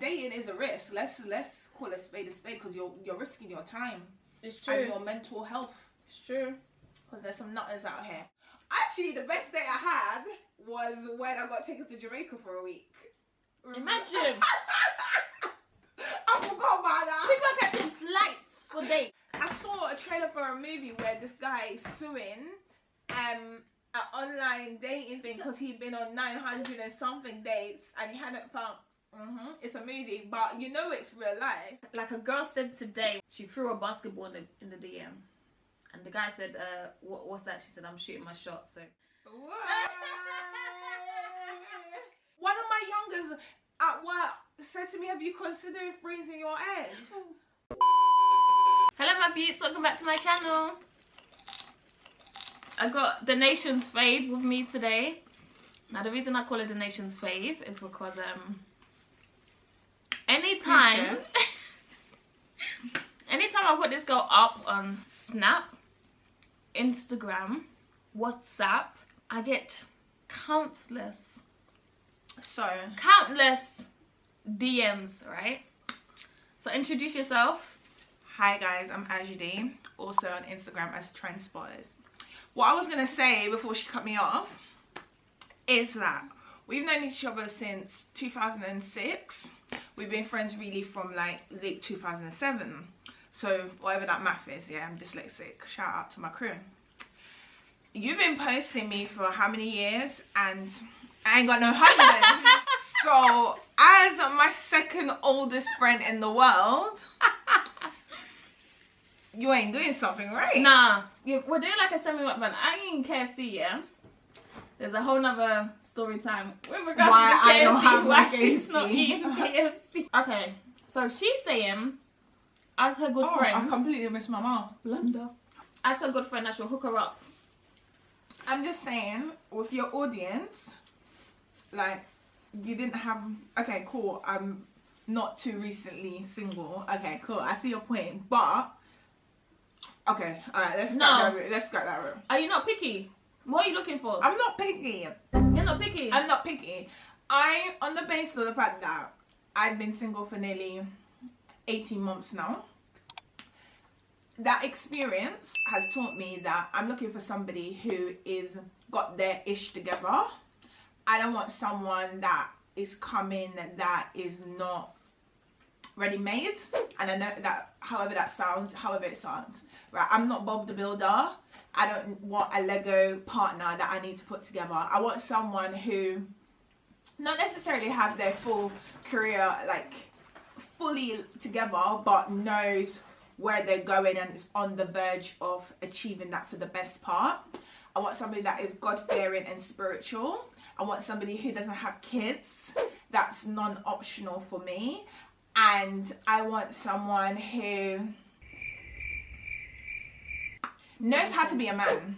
dating is a risk. Let's call a spade because you're risking your time. It's true. And your mental health. It's true. Because there's some nutters out here. Actually, the best date I had was when I got taken to Jamaica for a week. Imagine. I forgot about that. People are catching flights for dates. I saw a trailer for a movie where this guy is suing an online dating thing because he'd been on 900 and something dates and he hadn't found. It's a movie, but you know it's real life. Like a girl said today, she threw a basketball in the DM, and the guy said, "What's that?" She said, "I'm shooting my shot." So. One of my youngers at work said to me, "Have you considered freezing your eggs?" Hello my beauts, welcome back to my channel. I got the nation's fave with me today. Now the reason I call it the nation's fave is because anytime I put this girl up on Snap, Instagram, WhatsApp, I get countless DMs, right? So introduce yourself. Hi guys, I'm Asjerdee, also on Instagram as Trend Spotters. What I was gonna say before she cut me off is that we've known each other since 2006. We've been friends really from like late 2007. So whatever that math is, yeah, I'm dyslexic. Shout out to my crew. You've been posting me for how many years and I ain't got no husband. So as my second oldest friend in the world, you ain't doing something right. Nah, we're doing like a semi-mukbang. I eating KFC, yeah? There's a whole nother story time with regards to the KFC, why she's not eating KFC. Okay, so she's saying, as her good friend... I completely missed my mouth. Blunder. As her good friend, I should hook her up. I'm just saying, with your audience, like, you didn't have... Okay, cool, I'm not too recently single. Okay, cool, I see your point, but... Okay, alright, let's scrap that route. Are you not picky? What are you looking for? I'm not picky. You're not picky? I'm not picky. On the basis of the fact that I've been single for nearly 18 months now, that experience has taught me that I'm looking for somebody who is got their ish together. I don't want someone that is coming that is not ready-made, and I know that however it sounds, right? I'm not Bob the Builder. I don't want a Lego partner that I need to put together. I want someone who not necessarily have their full career like fully together, but knows where they're going and is on the verge of achieving that for the best part. I want somebody that is God-fearing and spiritual. I want somebody who doesn't have kids. That's non-optional for me. And I want someone who knows how to be a man,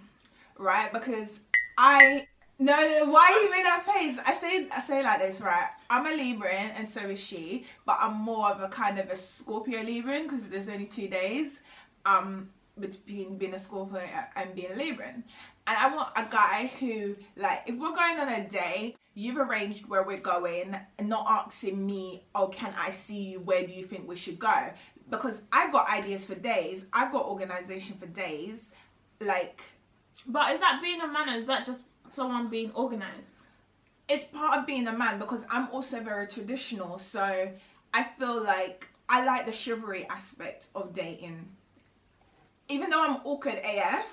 right? Because why you made that face? I say like this, right? I'm a Libran and so is she, but I'm more of a kind of a Scorpio Libran because there's only 2 days between being a Scorpio and being a Libran. And I want a guy who, like, if we're going on a date, you've arranged where we're going and not asking me, oh, can I see you? Where do you think we should go? Because I've got ideas for days. I've got organization for days. Like... But is that being a man or is that just someone being organized? It's part of being a man because I'm also very traditional. So I feel like I like the chivalry aspect of dating. Even though I'm awkward AF,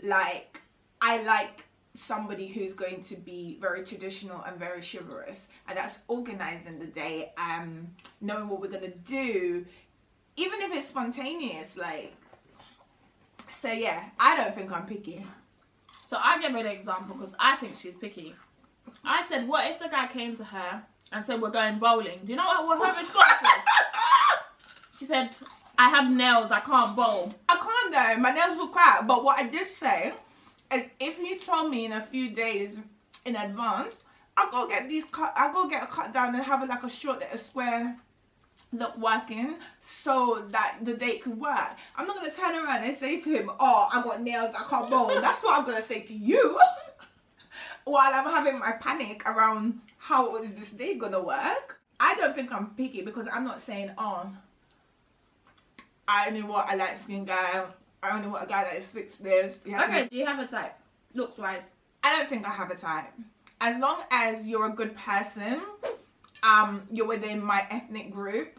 like... I like somebody who's going to be very traditional and very chivalrous, and that's organising the day, knowing what we're going to do, even if it's spontaneous, like. So yeah, I don't think I'm picky. So I gave her the example because I think she's picky. I said, what if the guy came to her and said, we're going bowling? Do you know what her response was? She said, I have nails, I can't bowl. I can't though, my nails will crack, but what I did say, if you told me in a few days in advance, I'll go get a cut down and have like a square look working so that the date could work. I'm not gonna turn around and say to him, oh, I got nails, I can't bowl. That's what I'm gonna say to you while I'm having my panic around how is this day gonna work. I don't think I'm picky because I'm not saying, oh, I only want a light skinned guy. I only want a guy that is 6 years. Okay, do you have a type, looks wise? I don't think I have a type. As long as you're a good person, you're within my ethnic group.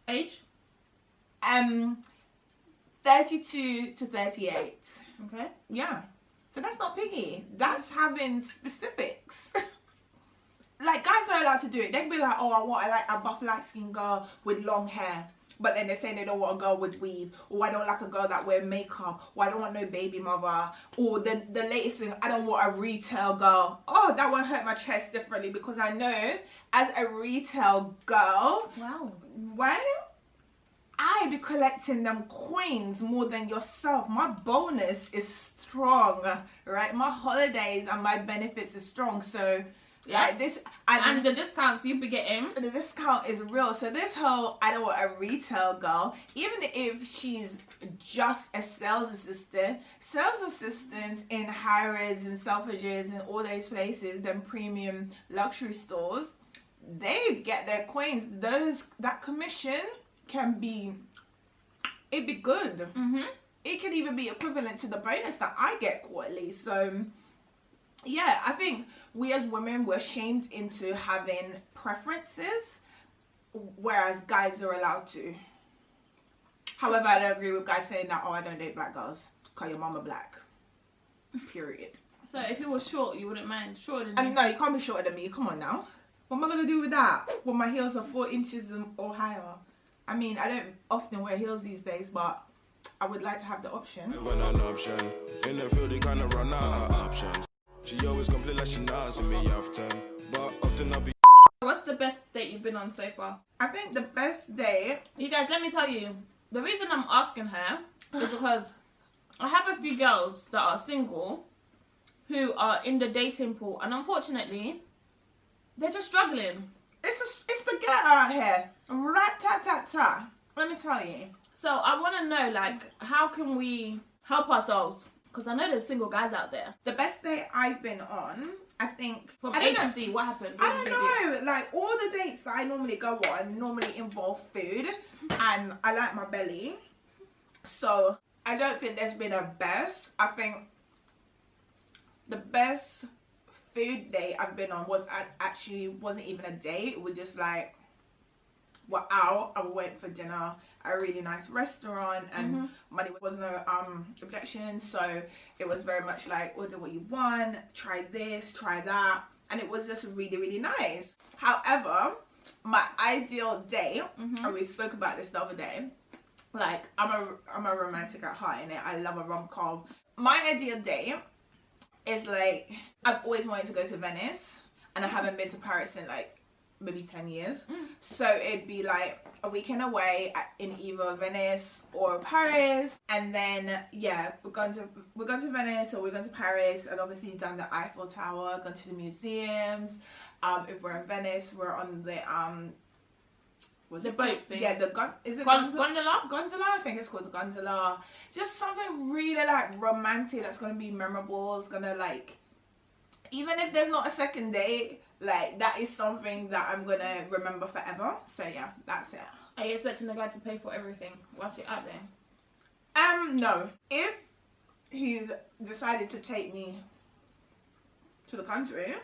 Age? 32 to 38. Okay. Yeah. So that's not picky. That's having specifics. Like, guys are allowed to do it. They can be like, oh, I want a buff light skinned girl with long hair. But then they say they don't want a girl with weave. Or I don't like a girl that wear makeup. Or I don't want no baby mother. Or the latest thing, I don't want a retail girl. Oh, that one hurt my chest differently because I know as a retail girl, wow, right? I be collecting them coins more than yourself. My bonus is strong, right? My holidays and my benefits is strong. So yeah, like this and the discounts you be getting, the discount is real. So this whole I don't want a retail girl, even if she's just a sales assistant. Sales assistants in Harrods and Selfridges and all those places, them premium luxury stores, they get their coins. That commission can be, it'd be good. It can even be equivalent to the bonus that I get quarterly. So yeah, I think we as women, we're shamed into having preferences, whereas guys are allowed to. However, I don't agree with guys saying that, oh, I don't date black girls because your mama black. Period. So if you were short, you wouldn't mind? Shorter than you? No, you can't be shorter than me. Come on now. What am I going to do with that? When my heels are 4 inches or higher? I mean, I don't often wear heels these days, but I would like to have the option. When an option in the field, they kind of run out of options. She always complain like she not see me often, but often I'll be. What's the best date you've been on so far? I think the best date. You guys, let me tell you. The reason I'm asking her is because I have a few girls that are single who are in the dating pool, and unfortunately, they're just struggling. It's the ghetto out here. Rat-ta-ta-ta. Let me tell you. So I want to know, like, how can we help ourselves? Because I know there's single guys out there. The best date I've been on, I think... From A to Z, what happened? I don't know. Like, all the dates that I normally go on normally involve food. And I like my belly. So, I don't think there's been a best. I think the best food date I've been on actually wasn't even a date. It was just like, we're out and we went for dinner at a really nice restaurant, and money was no objection. So it was very much like, order what you want, try this, try that, and it was just really, really nice. However, my ideal date, and we spoke about this the other day, like I'm a romantic at heart, innit? I love a rom-com. My ideal date is like, I've always wanted to go to Venice, and I haven't been to Paris in like maybe 10 years. So it'd be like a weekend away in either Venice or Paris, and then yeah, we're going to Venice or we're going to Paris, and obviously done the Eiffel Tower, gone to the museums. If we're in Venice, we're on the the boat thing. Yeah, the gondola? Gondola, I think it's called the gondola. Just something really like romantic that's gonna be memorable. It's gonna like, even if there's not a second date, like that is something that I'm gonna remember forever. So yeah, that's it. Are you expecting the guy to pay for everything whilst you're out there? No. If he's decided to take me to the country,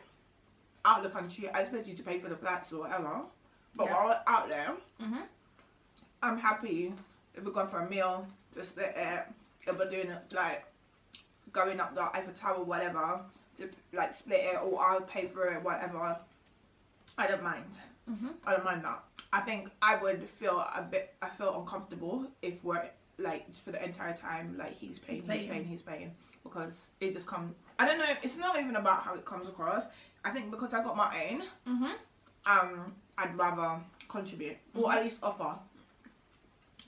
out of the country, I expect you to pay for the flights or whatever. But while we're out there, I'm happy if we're going for a meal to split it. If we're doing it like going up the Eiffel Tower, whatever, to like split it, or I'll pay for it, whatever. I don't mind. I don't mind that. I think I would feel I feel uncomfortable if we're like for the entire time like he's paying, because it just comes. I don't know. It's not even about how it comes across. I think because I got my own, I'd rather contribute or at least offer,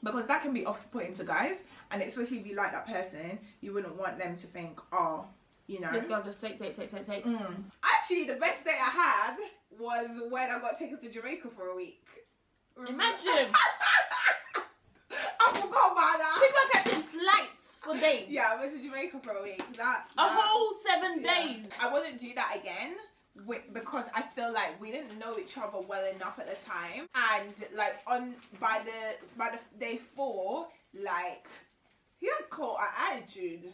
because that can be off-putting to guys, and especially if you like that person, you wouldn't want them to think, oh, you know, this girl just take. Actually, the best date I had was when I got taken to Jamaica for a week. Imagine. I forgot about that. People are catching flights for days. Yeah, I went to Jamaica for a week. A whole 7 days. I wouldn't do that again, because I feel like we didn't know each other well enough at the time, and like by the day 4, like he had caught an attitude.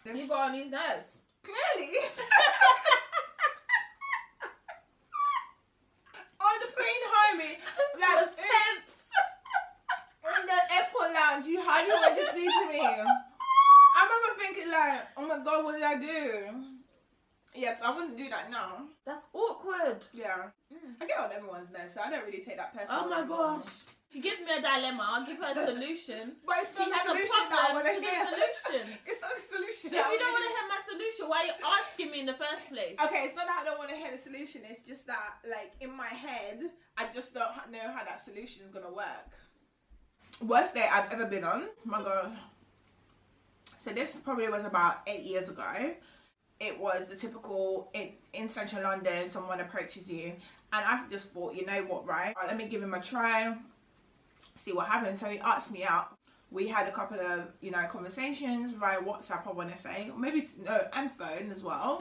You got on his nerves. Clearly. On the plane home, like, was tense. In the airport lounge, how do you want to speak to me? I remember thinking like, oh my god, what did I do? Yes, I wouldn't do that now. That's awkward. Yeah. I get on everyone's nerves, so I don't really take that personal. Oh my gosh. She gives me a dilemma, I'll give her a solution. But it's not she the has solution a that I problem want to to the hear. solution. It's not the solution. If you don't want to hear my solution, why are you asking me in the first place? Okay, it's not that I don't want to hear the solution, it's just that, like, in my head, I just don't know how that solution is going to work. Worst date I've ever been on. Oh my god. So this probably was about 8 years ago. It was the typical, in central London, someone approaches you, and I just thought, you know what, right? Let me give him a try, see what happens. So he asked me out. We had a couple of, you know, conversations via WhatsApp, I want to say. Maybe, no, and phone as well.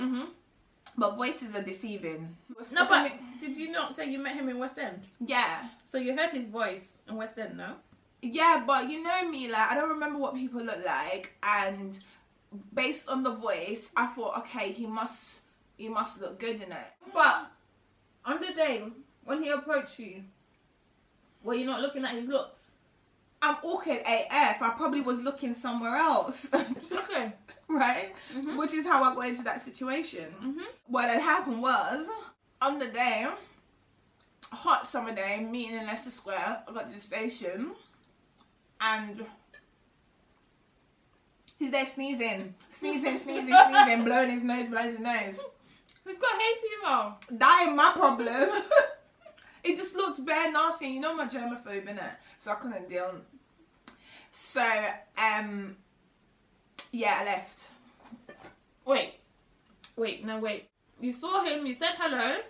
But voices are deceiving. No, but did you not say you met him in West End? Yeah. So you heard his voice in West End, no? Yeah, but you know me, like, I don't remember what people look like, and based on the voice, I thought, okay, he must look good in it. But on the day when he approached you, were you not looking at his looks? I'm awkward AF. I probably was looking somewhere else. Okay. Right? Which is how I got into that situation. What had happened was, on the day, a hot summer day, meeting in Leicester Square, I got to the station, and he's there sneezing, blowing his nose. He's got hay fever. That ain't my problem. It just looked bare nasty. You know my germaphobe, innit? So I couldn't deal. So, yeah, I left. Wait. You saw him, you said hello.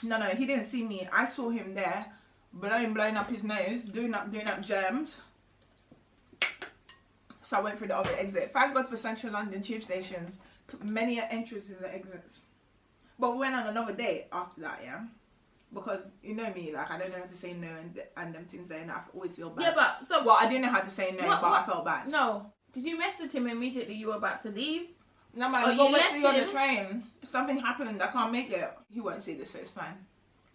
No, he didn't see me. I saw him there, blowing up his nose, doing up germs. So I went through the other exit. Thank God for central London tube stations. Many entrances and exits. But we went on another date after that, yeah? Because, you know me, like, I don't know how to say no and them things there, and I always feel bad. Yeah, but, so... Well, I didn't know how to say no, but I felt bad. No. Did you message him immediately you were about to leave? No, man, go wait till you're on the train. Something happened, I can't make it. He won't see this, so it's fine.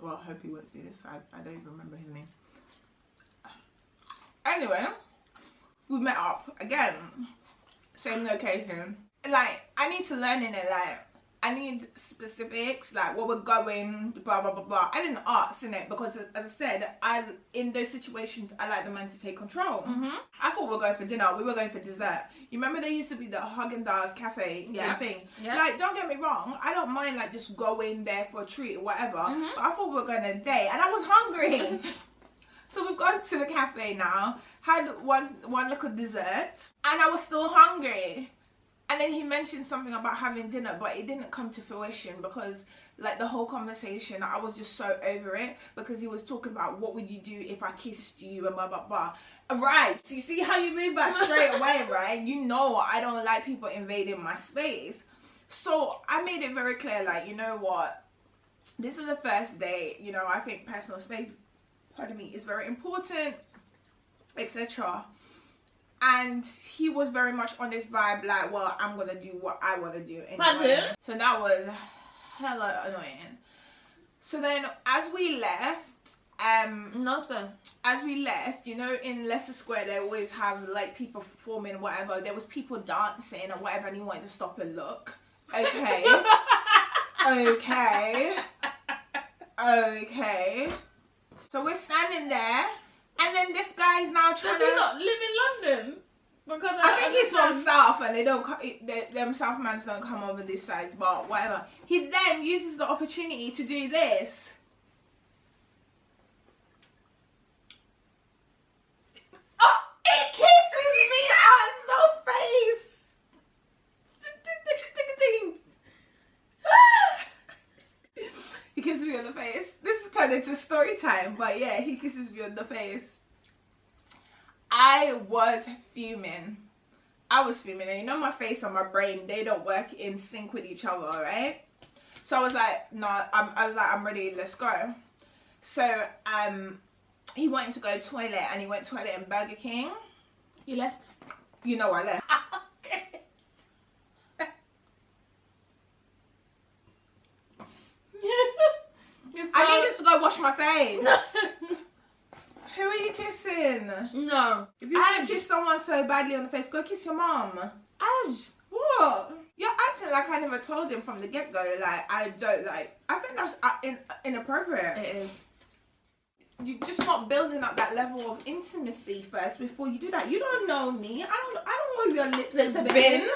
Well, I hope he won't see this. I don't even remember his name. Anyway, we met up again. Same location. Like, I need to learn in it, like, I need specifics, like what we're going, blah, blah, blah, blah. I didn't ask in it because, as I said, in those situations, I like the man to take control. I thought we were going for dinner. We were going for dessert. You remember there used to be the Haagen-Dazs cafe thing? Yeah. Like, don't get me wrong. I don't mind, like, just going there for a treat or whatever. But I thought we were going on a date, and I was hungry. So we've gone to the cafe now, had one little dessert, and I was still hungry. And then he mentioned something about having dinner, but it didn't come to fruition because, like, the whole conversation, I was just so over it because he was talking about what would you do if I kissed you and blah, blah, blah. Right, so you see how you move back straight away, right? You know I don't like people invading my space. So I made it very clear, like, you know what? This is the first date, you know, I think personal space, pardon me, is very important, etc. And he was very much on this vibe, like, well, I'm gonna do what I want to do anyway. Pardon? So that was hella annoying. So then, as we left, no sir. As we left, you know, in Leicester Square, they always have, like, people performing, whatever. There was people dancing or whatever, and he wanted to stop and look. Okay. Okay. So we're standing there. And then this guy's now trying to... Does he not live in London? Because I think he's from South, and they don't... them South mans don't come over this side, but whatever. He then uses the opportunity to do this. Oh! It kisses me on the face! He kisses me on the face. This is turned into story time, but yeah, he kisses me on the face. I was fuming. And you know my face and my brain, they don't work in sync with each other, right? So I was like, no, I'm ready, let's go. So he wanted to go toilet, and he went toilet in Burger King. You left? You know I left. Okay. I needed to go wash my face. Who are you kissing? No. If you want to kiss someone so badly on the face, go kiss your mom. Aj. What? You're acting like I never told him from the get-go. Like, I don't like. I think that's inappropriate. It is. You're just not building up that level of intimacy first before you do that. You don't know me. I don't know where your lips have been.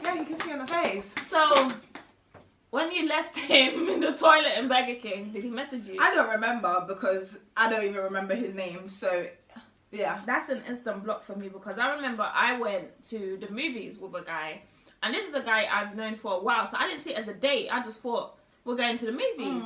Yeah, you can see on the face. So, when you left him in the toilet in Burger King, did he message you? I don't remember because I don't even remember his name. So, yeah. That's an instant block for me because I remember I went to the movies with a guy. And this is a guy I've known for a while. So, I didn't see it as a date. I just thought, we're going to the movies.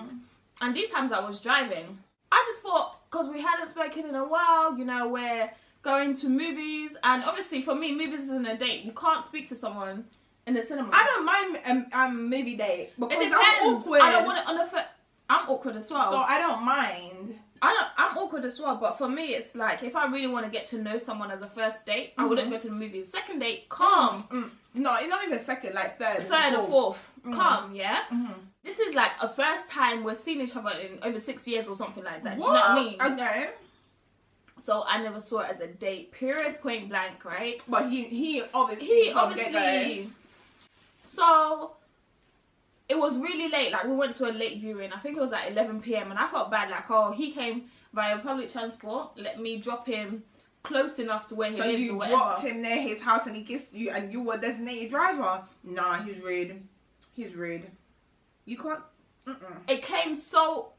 And these times I was driving. I just thought, because we hadn't spoken in a while, you know, we're going to movies. And obviously, for me, movies isn't a date. You can't speak to someone in the cinema. I don't mind movie date because it depends. I'm awkward. I don't want it on the foot. I'm awkward as well. So I don't mind. I'm awkward as well, but for me, it's like if I really want to get to know someone as a first date, I wouldn't go to the movies. Second date, calm. No, not even second, like third or fourth. Calm, yeah. This is like a first time we're seeing each other in over 6 years or something like that. What? Do you know what I mean? Okay. So I never saw it as a date. Period. Point blank. Right. But he obviously. So it was really late. Like we went to a late viewing. I think it was like 11 p.m. and I felt bad. Like, oh, he came via public transport. Let me drop him close enough to where he lives or whatever. So you dropped him near his house and he kissed you and you were designated driver? Nah, he's rude. He's rude. You can't. It came so.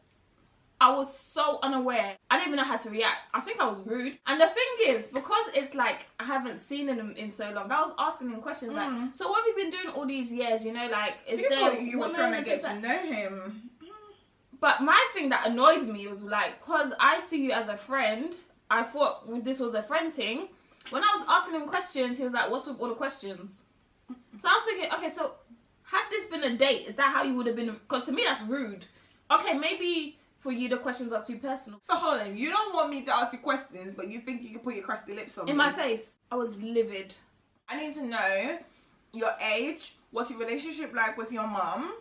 I was so unaware. I didn't even know how to react. I think I was rude. And the thing is, because it's like I haven't seen him in so long, I was asking him questions like, so what have you been doing all these years? You know, like, is there... You were trying to get to know him. But my thing that annoyed me was like, because I see you as a friend, I thought this was a friend thing. When I was asking him questions, he was like, what's with all the questions? So I was thinking, okay, so had this been a date, is that how you would have been? Because to me, that's rude. Okay, maybe... for you, the questions are too personal. So hold on, you don't want me to ask you questions, but you think you can put your crusty lips on me? In my face. I was livid. I need to know your age, what's your relationship like with your mum,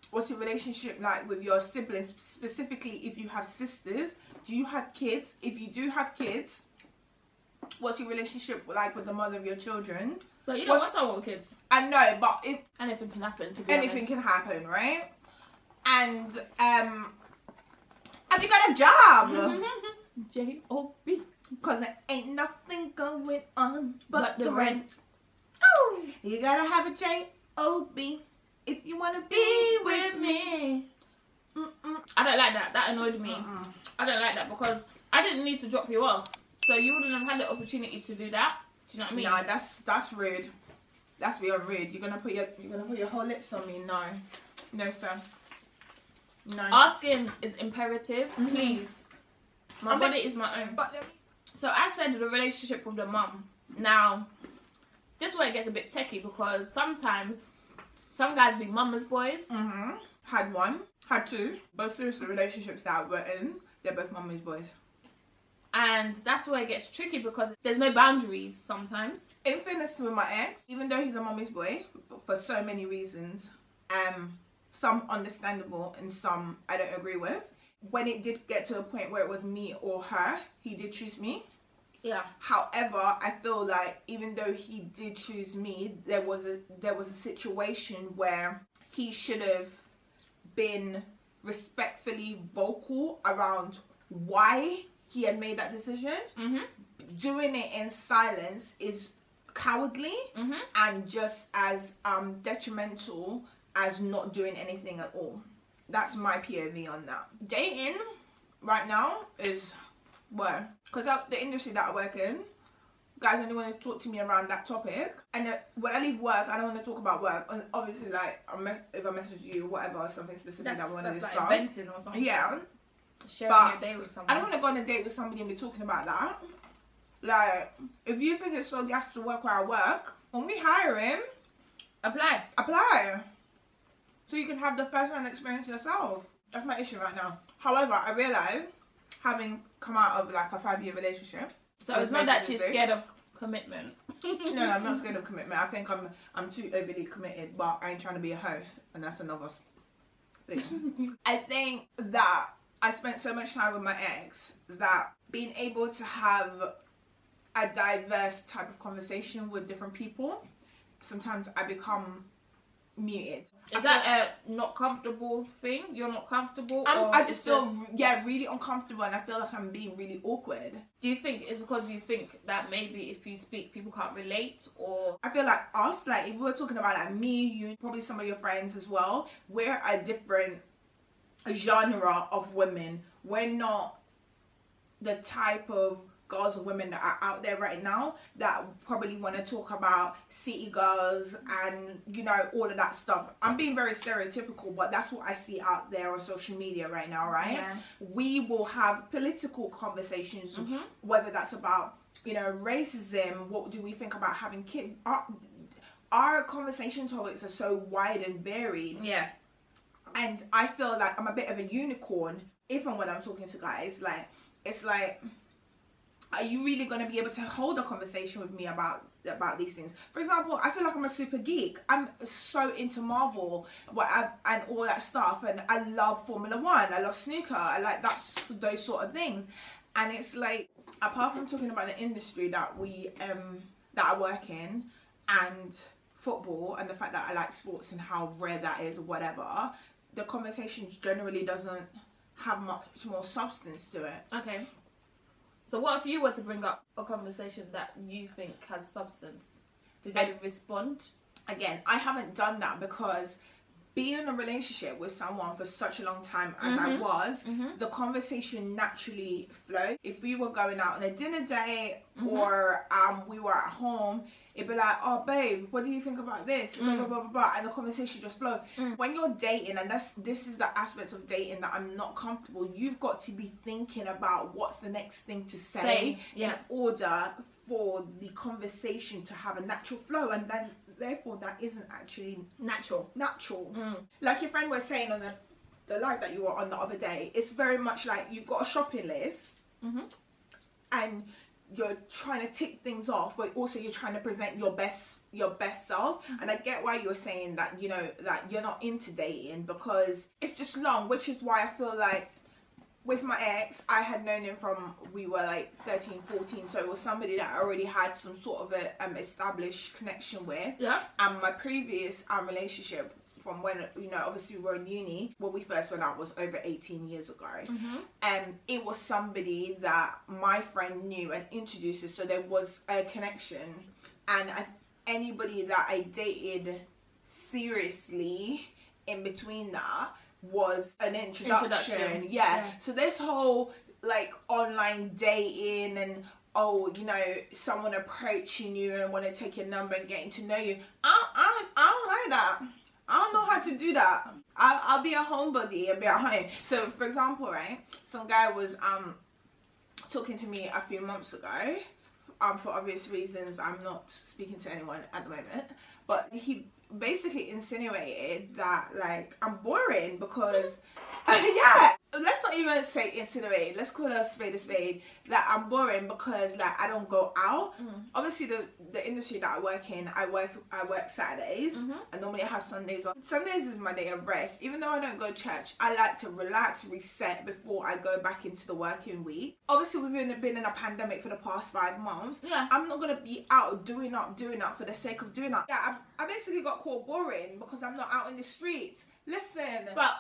what's your relationship like with your siblings, specifically if you have sisters, do you have kids? If you do have kids, what's your relationship like with the mother of your children? But you know, what's wrong with kids? I know, but anything can happen, to be anything honest. can happen, right? And, have you got a job? J.O.B. Because there ain't nothing going on but the rent. rent. Oh, you gotta have a J.O.B. if you want to be with me. I don't like that. That annoyed me. I don't like that because I didn't need to drop you off. So you wouldn't have had the opportunity to do that. Do you know what I mean? No, that's rude. That's real rude. You're gonna put your whole lips on me. No. No, sir. No. Asking is imperative, please. My body is my own. So I said the relationship with the mum. Now, this is where it gets a bit techie because sometimes some guys be mama's boys. Had one, had two. Both seriously relationships that we're in, they're both mama's boys. And that's where it gets tricky because there's no boundaries sometimes. In fairness to my ex, even though he's a mommy's boy, for so many reasons, some understandable and some I don't agree with. When it did get to a point where it was me or her, he did choose me. Yeah. However, I feel like even though he did choose me, there was a situation where he should have been respectfully vocal around why he had made that decision. Doing it in silence is cowardly and just as detrimental as not doing anything at all. That's my POV on that. Dating right now is where, because the industry that I work in, guys only want to talk to me around that topic. And when I leave work, I don't want to talk about work. And obviously, like if I message you, whatever, something specific that I want to discuss. Like venting or something. Yeah. Sharing your day with someone. I don't want to go on a date with somebody and be talking about that. Like, if you think it's so gas to work where I work, when we hire him, apply. So you can have the first-hand experience yourself. That's my issue right now. However, I realise, having come out of like a 5-year relationship. So it's not that she's scared of commitment. No, I'm not scared of commitment. I think I'm too overly committed, but I ain't trying to be a host, and that's another thing. I think that I spent so much time with my ex that being able to have a diverse type of conversation with different people, sometimes I become muted. Is that a not comfortable thing? You're not comfortable? I just feel really uncomfortable, and I feel like I'm being really awkward. Do you think it's because you think that maybe if you speak, people can't relate, or? I feel like us, like if we're talking about like me, you, probably some of your friends as well, we're a different genre of women. We're not the type of girls and women that are out there right now that probably want to talk about city girls and, you know, all of that stuff. I'm being very stereotypical, but that's what I see out there on social media right now, right? Yeah. We will have political conversations, whether that's about, you know, racism, what do we think about having kids. Our conversation topics are so wide and varied. Yeah. And I feel like I'm a bit of a unicorn, even when I'm talking to guys. Like, it's like, are you really going to be able to hold a conversation with me about these things? For example, I feel like I'm a super geek. I'm so into Marvel and all that stuff, and I love Formula 1. I love snooker. I like those sort of things. And it's like, apart from talking about the industry that I work in, and football, and the fact that I like sports and how rare that is, or whatever, the conversation generally doesn't have much more substance to it. Okay. So what if you were to bring up a conversation that you think has substance? Did they respond? Again, I haven't done that because being in a relationship with someone for such a long time as I was, the conversation naturally flowed. If we were going out on a dinner date or we were at home, it'd be like, oh babe, what do you think about this? Blah, blah, blah, blah, blah, and the conversation just flowed. When you're dating, and this is the aspect of dating that I'm not comfortable, you've got to be thinking about what's the next thing to say in order for the conversation to have a natural flow, and then therefore that isn't actually natural. Like your friend was saying on the live that you were on the other day, it's very much like you've got a shopping list and you're trying to tick things off, but also you're trying to present your best self. And I get why you were saying that, you know, that you're not into dating because it's just long, which is why I feel like with my ex, I had known him from we were like 13, 14, so it was somebody that I already had some sort of a established connection with. Yeah. And my previous relationship from when, you know, obviously we were in uni, when we first went out was over 18 years ago. And it was somebody that my friend knew and introduced us, so there was a connection. And anybody that I dated seriously in between that was an introduction. Yeah. So this whole like online dating and you know, someone approaching you and want to take your number and getting to know you, I don't like that. I don't know how to do that. I'll be a homebody and be at home. So for example, right, some guy was talking to me a few months ago. For obvious reasons, I'm not speaking to anyone at the moment, but he basically insinuated that like I'm boring because yeah, let's not even say insinuate, let's call a spade, that I'm boring because like I don't go out. Obviously the industry that I work in, I work Saturdays. I normally have Sundays off. Sundays is my day of rest. Even though I don't go to church, I like to relax, reset before I go back into the working week. Obviously we've been in a pandemic for the past 5 months. I'm not gonna be out doing up for the sake of doing up. Yeah, I basically got called boring because I'm not out in the streets. Listen, but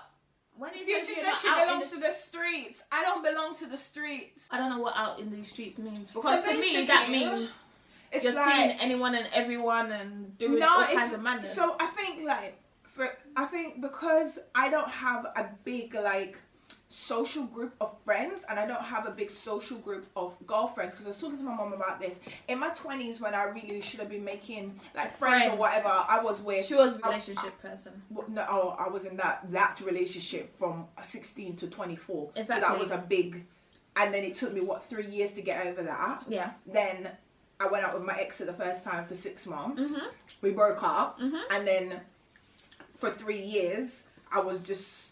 when you just said she belongs to the streets, I don't belong to the streets. I don't know what out in the streets means, because so to me that means it's you're like, seeing anyone and everyone and doing all kinds of madness. So I think because I don't have a big like social group of friends, and I don't have a big social group of girlfriends, because I was talking to my mom about this in my 20s when I really should have been making like friends or whatever. I was with, she was a relationship person. No, I was in that relationship from 16 to 24. Exactly. So that was a big and then it took me, what, 3 years to get over that. Yeah. Then I went out with my ex for the first time for 6 months. We broke up, and then for 3 years, I was just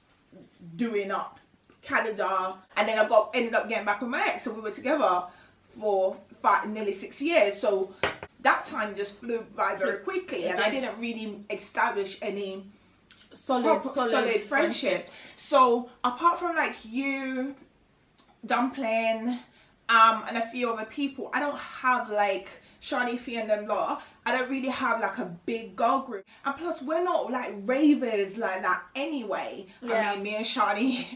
doing up Canada, and then I ended up getting back with my ex, so we were together for nearly 6 years. So that time just flew by very quickly, and I didn't really establish any solid friendships. So apart from like you, Dumpling, and a few other people, I don't have like Shani, Fee and them lot. I don't really have like a big girl group, and plus we're not like ravers like that anyway. I mean, me and Shani,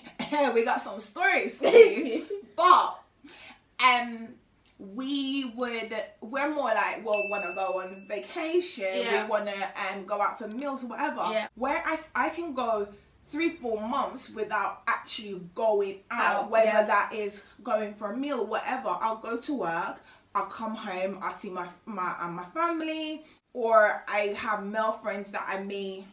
we got some stories for you. But we're more like, well, want to go on vacation, we want to go out for meals or whatever. Whereas I can go 3-4 months without actually going out, whether that is going for a meal or whatever. I'll go to work, I'll come home, I'll see my family, or I have male friends that I may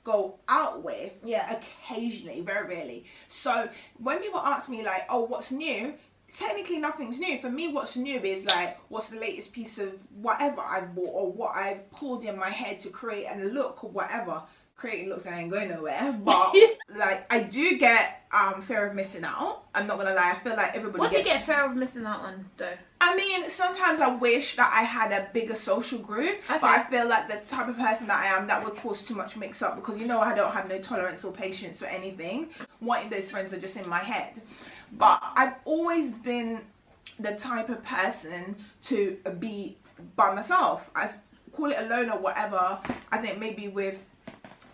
go out with occasionally, very rarely. So when people ask me like, oh, what's new? Technically nothing's new. For me, what's new is like, what's the latest piece of whatever I've bought or what I've pulled in my head to create a look or whatever. Creating looks, I ain't going nowhere, but like I do get fear of missing out. I'm not gonna lie, I feel like everybody What do you get fear of missing out on though? I mean, sometimes I wish that I had a bigger social group, but I feel like the type of person that I am, that would cause too much mix up, because you know I don't have no tolerance or patience for anything. Wanting those friends are just in my head. But I've always been the type of person to be by myself. I call it alone or whatever. I think maybe with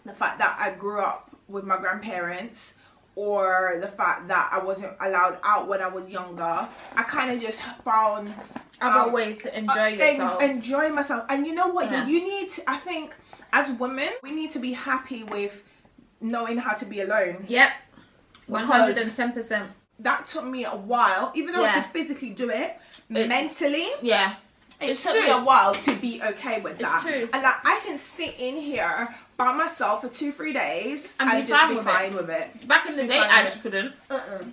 the fact that I grew up with my grandparents, or the fact that I wasn't allowed out when I was younger, I kind of just found other ways to enjoy yourself. Enjoy myself. And you know what? You need to, I think, as women, we need to be happy with knowing how to be alone. Yep. 110%. That took me a while, even though I could physically do it, mentally. Yeah. It took me a while to be okay with that. It's true. And like, I can sit in here by myself for 2-3 days and just be fine with it. Back in the day, I just couldn't.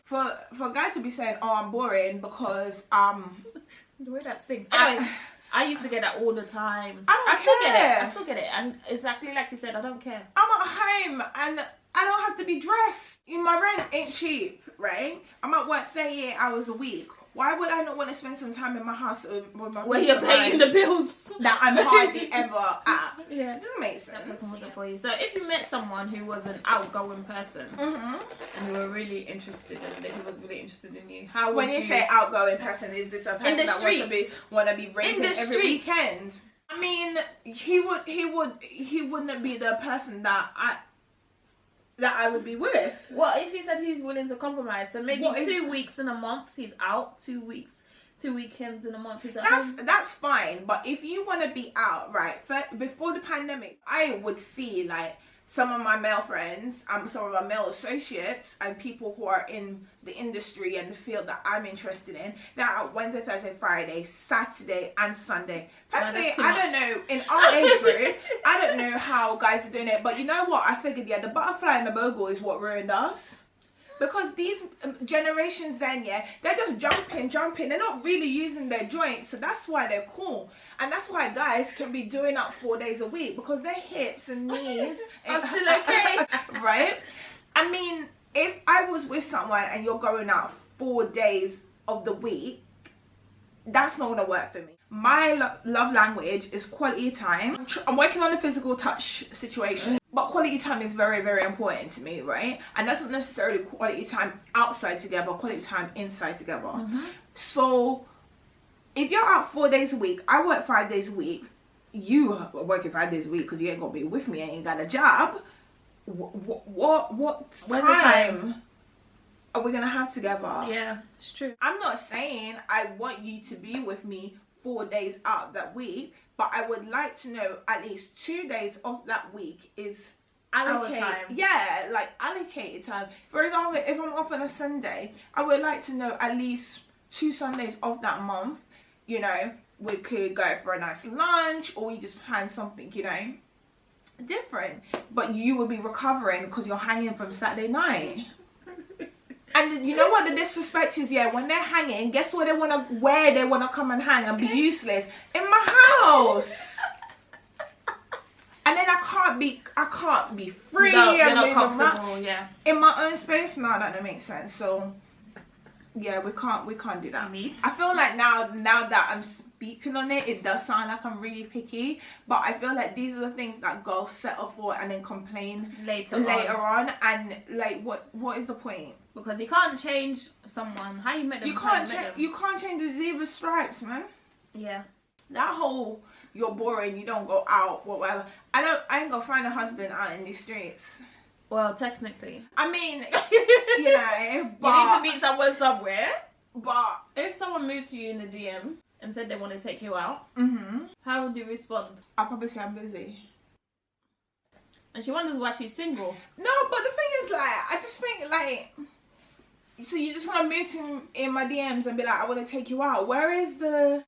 For a guy to be saying, oh, I'm boring because the way that stinks. Anyway, I used to get that all the time. I still get it. And exactly like you said, I don't care. I'm at home and I don't have to be dressed. My rent ain't cheap, right? I'm at work 38 hours a week. Why would I not want to spend some time in my house with my where you're paying the bills that I'm hardly ever at? Yeah, it doesn't make sense. That person wasn't for you. So if you met someone who was an outgoing person and you were really interested in, he was really interested in you, how would when you say outgoing person, is this a person that want to be raving every weekend? I mean, he wouldn't be the person that I would be with. What if he said he's willing to compromise? So maybe 2 weeks in a month he's out, 2 weeks, 2 weekends in a month he's at home. That's fine. But if you want to be out, right, before the pandemic, I would see like some of my male friends, some of my male associates, and people who are in the industry and the field that I'm interested in, they're out Wednesday, Thursday, Friday, Saturday, and Sunday. Personally, I don't know, in our age group, I don't know how guys are doing it, but you know what? I figured, the butterfly and the Bogle is what ruined us. Because these generations then, they're just jumping. They're not really using their joints, so that's why they're cool. And that's why guys can be doing up 4 days a week, because their hips and knees are still okay, right? I mean, if I was with someone and you're going out 4 days of the week, that's not gonna work for me. My love language is quality time. I'm working on the physical touch situation, but quality time is very, very important to me, right? And that's not necessarily quality time outside together, quality time inside together. So if you're out 4 days a week, I work 5 days a week, you are working 5 days a week because you ain't gonna be with me and ain't got a job. What time are we gonna have together? Yeah, it's true. I'm not saying I want you to be with me 4 days out that week, but I would like to know at least 2 days of that week is allocated. Yeah, like allocated time. For example, if I'm off on a Sunday, I would like to know at least 2 Sundays of that month. You know, we could go for a nice lunch, or we just plan something, different. But you will be recovering because you're hanging from Saturday night. And you know what the disrespect is? Yeah, when they're hanging, guess where they wanna come and hang and be useless? In my house. And then I can't be free. No, you're and not move comfortable. around. Yeah. In my own space. No, that don't make sense. So yeah, we can't do that. I feel like now that I'm speaking on it, it does sound like I'm really picky, but I feel like these are the things that girls settle for and then complain later on. And like, what is the point? Because you can't change someone. How you met them? You can't change the zebra stripes, man. Yeah. That whole you're boring, you don't go out, whatever. I ain't gonna find a husband out in these streets. Well, technically. I mean, you know, but you need to meet someone somewhere. But if someone moved to you in the DM and said they want to take you out, how would you respond? I'll probably say I'm busy. And she wonders why she's single. No, but the thing is, like, I just think, like, so you just want to move to in my DMs and be like, I want to take you out. Where is the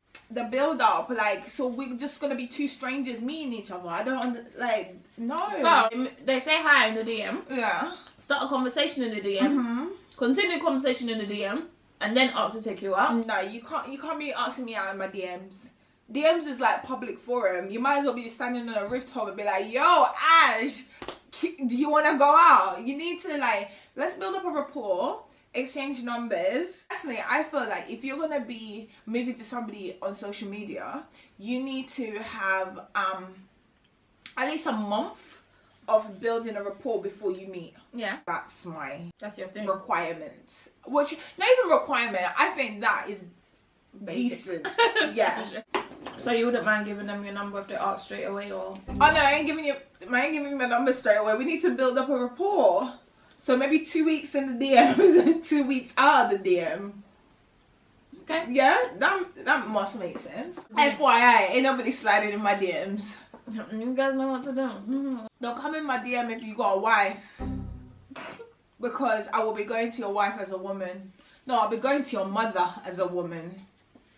build up? Like, so we're just gonna be two strangers meeting each other. I don't like, no. So they say hi in the DM. Yeah. Start a conversation in the DM. Continue conversation in the DM, and then ask to take you out. No, you can't be asking me out in my DMs. DMs is like public forum. You might as well be standing on a rooftop and be like, yo, Ash, do you want to go out? You need to, like, let's build up a rapport. Exchange numbers. Personally, I feel like if you're gonna be moving to somebody on social media, you need to have at least a month of building a rapport before you meet. Yeah, that's your thing. Requirement. Which not even requirement. I think that is basic. Decent. Yeah. So you wouldn't mind giving them your number if they ask straight away, or? Oh no, I ain't giving my number straight away. We need to build up a rapport. So maybe 2 weeks in the DMs and 2 weeks out of the DM. Okay. Yeah, that must make sense. FYI, ain't nobody sliding in my DMs. You guys know what to do. Don't come in my DM if you got a wife. Because I will be going to your wife as a woman. No, I'll be going to your mother as a woman.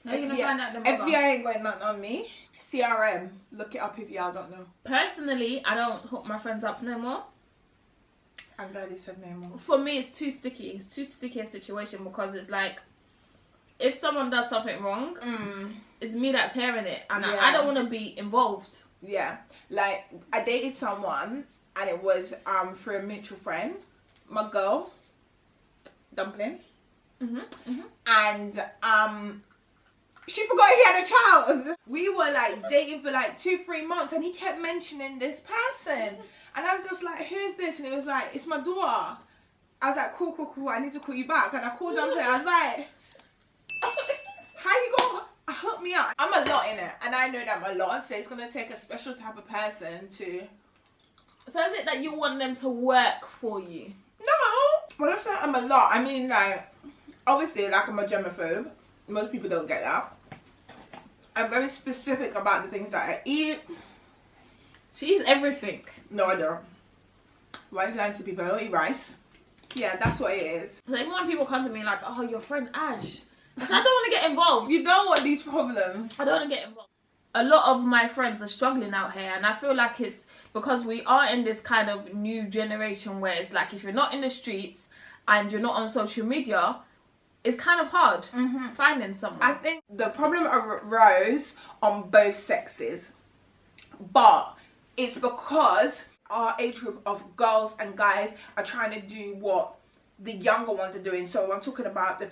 How are you gonna find out the mother? FBI ain't got nothing on me. CRM. Look it up if y'all don't know. Personally, I don't hook my friends up no more. I'm glad you said no more. For me, it's too sticky. It's too sticky a situation because it's like, if someone does something wrong, it's me that's hearing it, and I don't want to be involved. Yeah, like I dated someone, and it was through a mutual friend, my girl, Dumpling, and she forgot he had a child. We were like dating for like 2-3 months, and he kept mentioning this person. And I was just like, who is this? And it was like, it's my daughter. I was like, cool. I need to call you back. And I called Dumpling. I was like, how you gonna hook me up? I'm a lot in it. And I know that I'm a lot. So it's going to take a special type of person to... So is it that you want them to work for you? No. When I say I'm a lot, I mean, like, obviously, like, I'm a germaphobe. Most people don't get that. I'm very specific about the things that I eat. She's everything. No, I don't. Why are you lying to people? I don't eat rice. Yeah, that's what it is. Like when people come to me like, oh, your friend Ash. I don't want to get involved. You don't want these problems. I don't want to get involved. A lot of my friends are struggling out here, and I feel like it's because we are in this kind of new generation where it's like if you're not in the streets and you're not on social media, it's kind of hard finding someone. I think the problem arose on both sexes, but it's because our age group of girls and guys are trying to do what the younger ones are doing. So I'm talking about the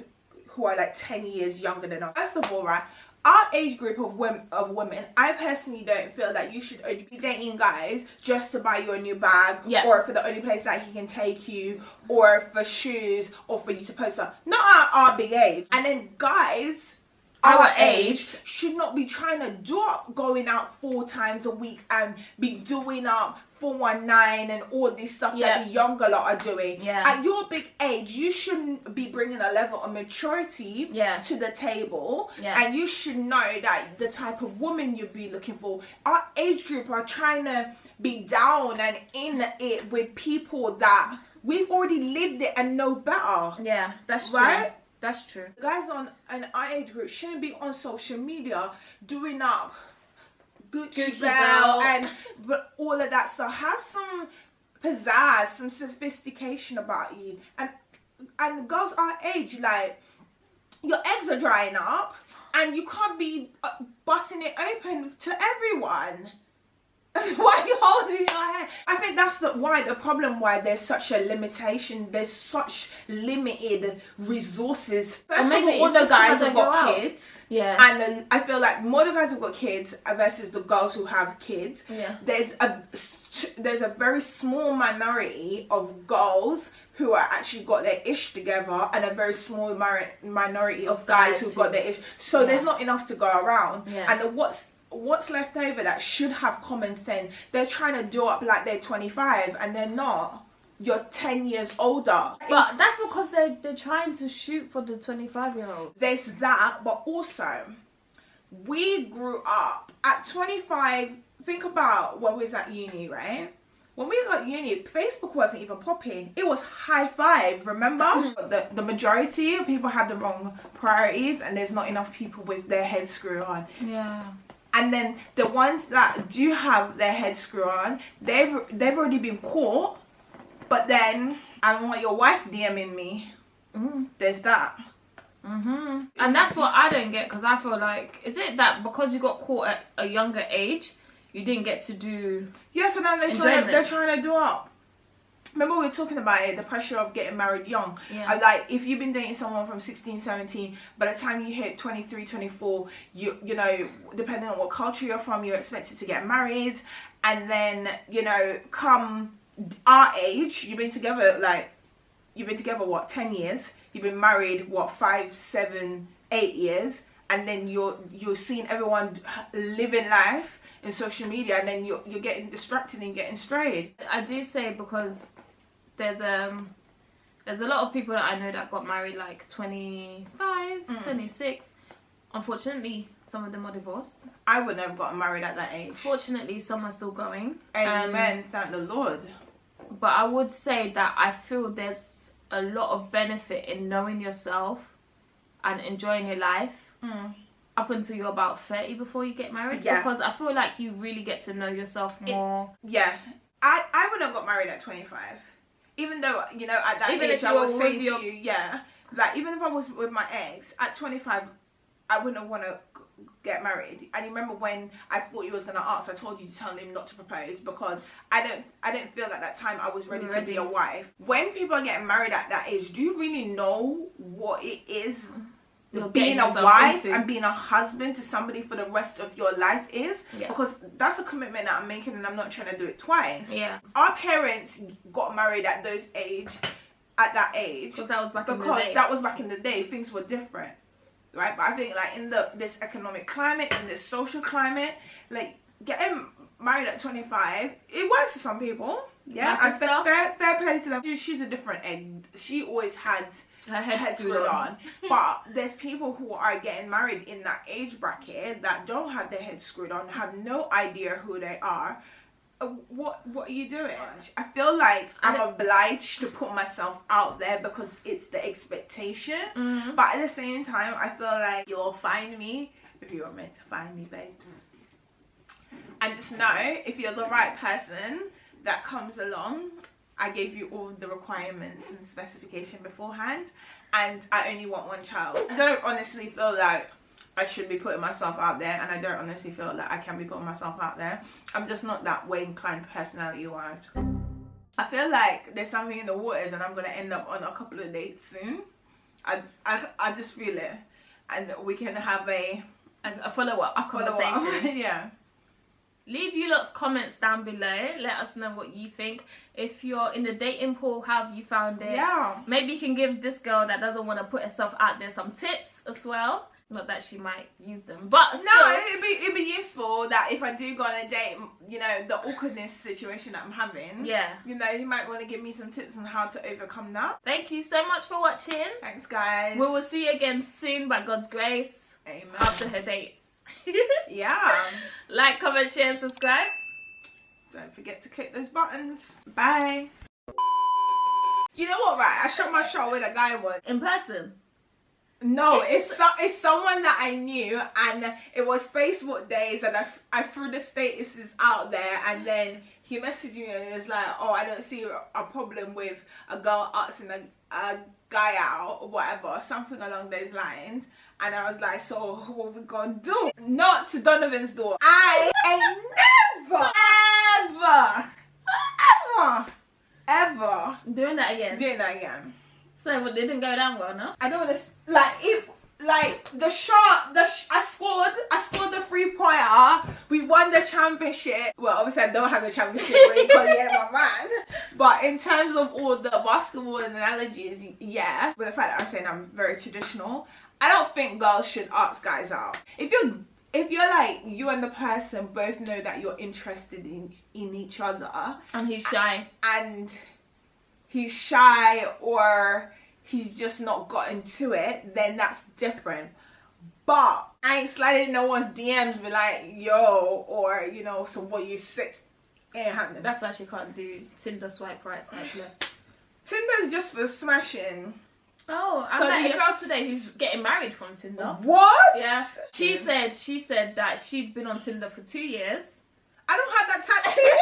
who are like 10 years younger than us. First of all, right, our age group of women, I personally don't feel that you should only be dating guys just to buy you a new bag, or for the only place that he can take you, or for shoes, or for you to post up. Not at our big age. And then guys our age should not be trying to do up going out 4 times a week and be doing up 419 and all this stuff that the younger lot are doing. At your big age, you shouldn't be bringing a level of maturity to the table, and you should know that the type of woman you'd be looking for. Our age group are trying to be down and in it with people that we've already lived it and know better. Yeah, that's true. Right? That's true. The guys on an our age group shouldn't be on social media doing up Gucci belt and all of that stuff. Have some pizzazz, some sophistication about you. And and girls our age, like, your eggs are drying up and you can't be busting it open to everyone. Why are you holding your hair? I think that's why there's such a limitation. There's such limited resources. First of all the guys have got kids. Yeah. And then I feel like more the guys have got kids versus the girls who have kids. Yeah. There's a very small minority of girls who are actually got their ish together, and a very small minority of guys who've got their ish. So there's not enough to go around. Yeah. And what's left over that should have common sense, they're trying to do up like they're 25 and they're not. You're 10 years older. But that's because they're trying to shoot for the 25-year-olds. There's that, but also we grew up at 25. Think about when we was at uni, right? When we got uni, Facebook wasn't even popping. It was high five, remember? The majority of people had the wrong priorities, and there's not enough people with their heads screwed on. Yeah. And then the ones that do have their head screwed on, they've already been caught. But then I want your wife DMing me. There's that. And that's what I don't get, because I feel like, is it that because you got caught at a younger age, you didn't get to do? Yeah, so now they're trying to do up. Remember we were talking about it, the pressure of getting married young. Yeah. Like, if you've been dating someone from 16, 17, by the time you hit 23, 24, you know, depending on what culture you're from, you're expected to get married. And then, you know, come our age, you've been together what, 10 years? You've been married, what, 5, 7, 8 years? And then you're seeing everyone living life in social media, and then you're getting distracted and getting strayed. I do say, because there's a lot of people that I know that got married like 25, 26. Unfortunately, some of them are divorced. I wouldn't have gotten married at that age. Fortunately, some are still going. Amen. Thank the Lord. But I would say that I feel there's a lot of benefit in knowing yourself and enjoying your life up until you're about 30 before you get married. Yeah. Because I feel like you really get to know yourself more. I wouldn't have got married at 25. Even though, you know, at that age I was saying to you, like, even if I was with my ex, at 25, I wouldn't want to get married. And you remember when I thought you was going to ask, I told you to tell him not to propose, because I didn't feel at that time I was ready to be a wife. When people are getting married at that age, do you really know what it is being a wife and being a husband to somebody for the rest of your life is? Because that's a commitment that I'm making, and I'm not trying to do it twice. Our parents got married at that age because that was back in the day. Things were different, right? But I think, like, in this economic climate, in this social climate, like, getting married at 25, it works for some people. Fair play to them. She's a different egg. She always had her head screwed on. But there's people who are getting married in that age bracket that don't have their head screwed on, have no idea who they are. What are you doing? I feel like I'm obliged to put myself out there because it's the expectation. But at the same time, I feel like you'll find me if you were meant to find me, babes. And just know, if you're the right person that comes along, I gave you all the requirements and specification beforehand, and I only want one child. I don't honestly feel like I should be putting myself out there, and I don't honestly feel like I can be putting myself out there. I'm just not that way inclined personality-wise. I feel like there's something in the waters, and I'm going to end up on a couple of dates soon. I just feel it, and we can have a follow-up conversation. Yeah. Leave you lot's comments down below. Let us know what you think. If you're in the dating pool, how have you found it? Yeah. Maybe you can give this girl that doesn't want to put herself out there some tips as well. Not that she might use them, but still. No, it'd be useful that if I do go on a date, you know, the awkwardness situation that I'm having. Yeah. You know, you might want to give me some tips on how to overcome that. Thank you so much for watching. Thanks, guys. We will see you again soon by God's grace. Amen. After her dates. Yeah. Like, comment, share, and subscribe. Don't forget to click those buttons. Bye. You know what, right? I shot my shot where the guy was. In person. No, it's someone that I knew, and it was Facebook days, and I threw the statuses out there, and then he messaged me and it was like, oh, I don't see a problem with a girl asking a guy out or whatever, something along those lines. And I was like, so what we gonna do? Not to Donovan's door. I ain't ever doing that again. So what, didn't go down well, no? I don't want to, like the shot, I scored the 3-pointer. We won the championship. Well, obviously I don't have the championship ring because he ain't my man. But in terms of all the basketball analogies, yeah. But the fact that I'm saying I'm very traditional, I don't think girls should ask guys out. If you're like, you and the person both know that you're interested in each other, and he's shy, or he's just not gotten to it, then that's different. But I ain't sliding no one's DMs be like, yo, or you know, so what you say, ain't happening. That's why she can't do Tinder swipe right, swipe left. Tinder's just for smashing. Oh, I met a girl today who's getting married from Tinder. What? Yeah. She said that she'd been on Tinder for 2 years. I don't have that type of 2 years.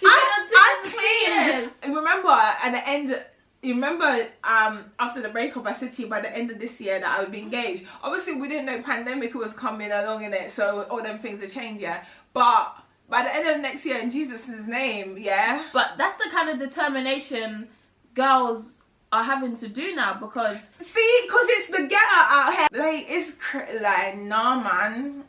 I claimed. Remember at the end. You remember after the breakup, I said to you by the end of this year that I would be engaged. Obviously, we didn't know pandemic was coming along in it, so all them things have changed, yeah. But by the end of next year, in Jesus' name, yeah. But that's the kind of determination girls are having to do now, because see, because it's the getter out here. Like, it's like, nah, man.